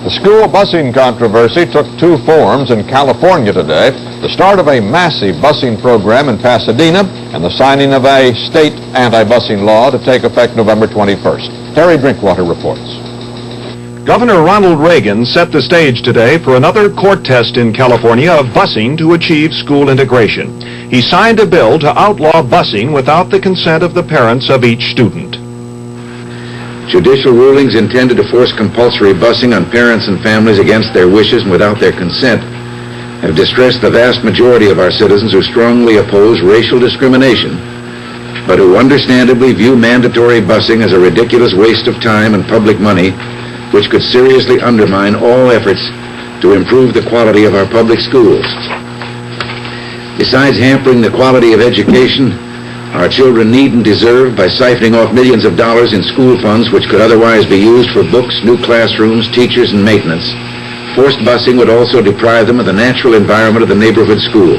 The school busing controversy took two forms in California today. The start of a massive busing program in Pasadena and the signing of a state anti-busing law to take effect November 21st. Terry Drinkwater reports. Governor Ronald Reagan set the stage today for another court test in California of busing to achieve school integration. He signed a bill to outlaw busing without the consent of the parents of each student. Judicial rulings intended to force compulsory busing on parents and families against their wishes and without their consent have distressed the vast majority of our citizens who strongly oppose racial discrimination, but who understandably view mandatory busing as a ridiculous waste of time and public money, which could seriously undermine all efforts to improve the quality of our public schools. Besides hampering the quality of education our children need and deserve by siphoning off millions of dollars in school funds which could otherwise be used for books, new classrooms, teachers, and maintenance, forced busing would also deprive them of the natural environment of the neighborhood school.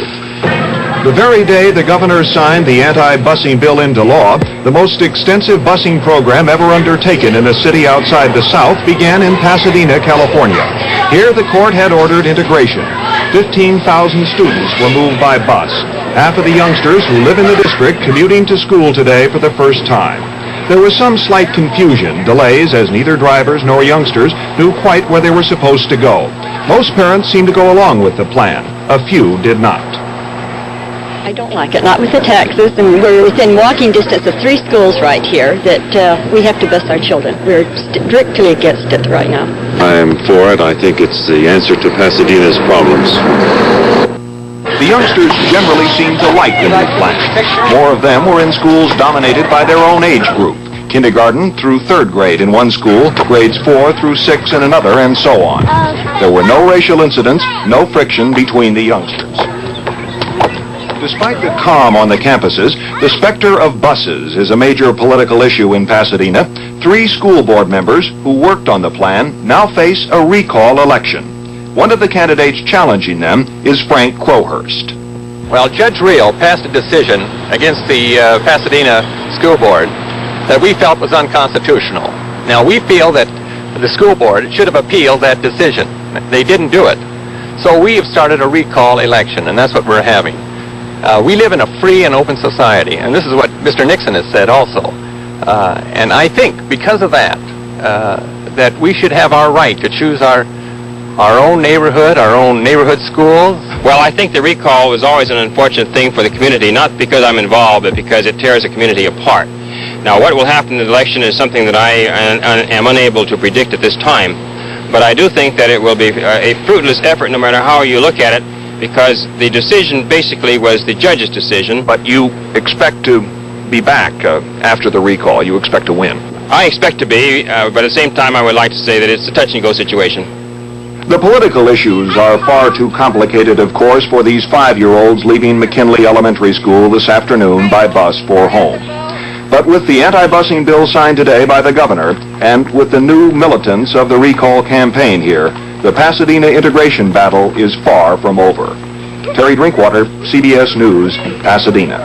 The very day the governor signed the anti-busing bill into law, the most extensive busing program ever undertaken in a city outside the South began in Pasadena, California. Here the court had ordered integration. 15,000 students were moved by bus, half of the youngsters who live in the district commuting to school today for the first time. There was some slight confusion, delays, as neither drivers nor youngsters knew quite where they were supposed to go. Most parents seemed to go along with the plan. A few did not. I don't like it, not with the taxes, and we're within walking distance of 3 schools right here that we have to bus our children. We're strictly against it right now. I am for it. I think it's the answer to Pasadena's problems. The youngsters generally seemed to like the new plan. More of them were in schools dominated by their own age group. Kindergarten through 3rd grade in one school, grades 4 through 6 in another, and so on. There were no racial incidents, no friction between the youngsters. Despite the calm on the campuses, the specter of buses is a major political issue in Pasadena. 3 school board members who worked on the plan now face a recall election. One of the candidates challenging them is Frank Crowhurst. Well, Judge Reel passed a decision against the Pasadena School Board that we felt was unconstitutional. Now, we feel that the school board should have appealed that decision. They didn't do it. So we have started a recall election, and that's what we're having. We live in a free and open society, and this is what Mr. Nixon has said also. And I think because of that, that we should have our right to choose our own neighborhood schools. Well, I think the recall was always an unfortunate thing for the community, not because I'm involved, but because it tears the community apart. Now, what will happen in the election is something that I am unable to predict at this time, but I do think that it will be a fruitless effort no matter how you look at it, because the decision basically was the judge's decision. But you expect to be back after the recall. You expect to win. I expect to be, but at the same time I would like to say that it's a touch-and-go situation. The political issues are far too complicated, of course, for these 5-year-olds leaving McKinley Elementary School this afternoon by bus for home. But with the anti-busing bill signed today by the governor, and with the new militants of the recall campaign here, the Pasadena integration battle is far from over. Terry Drinkwater, CBS News, Pasadena.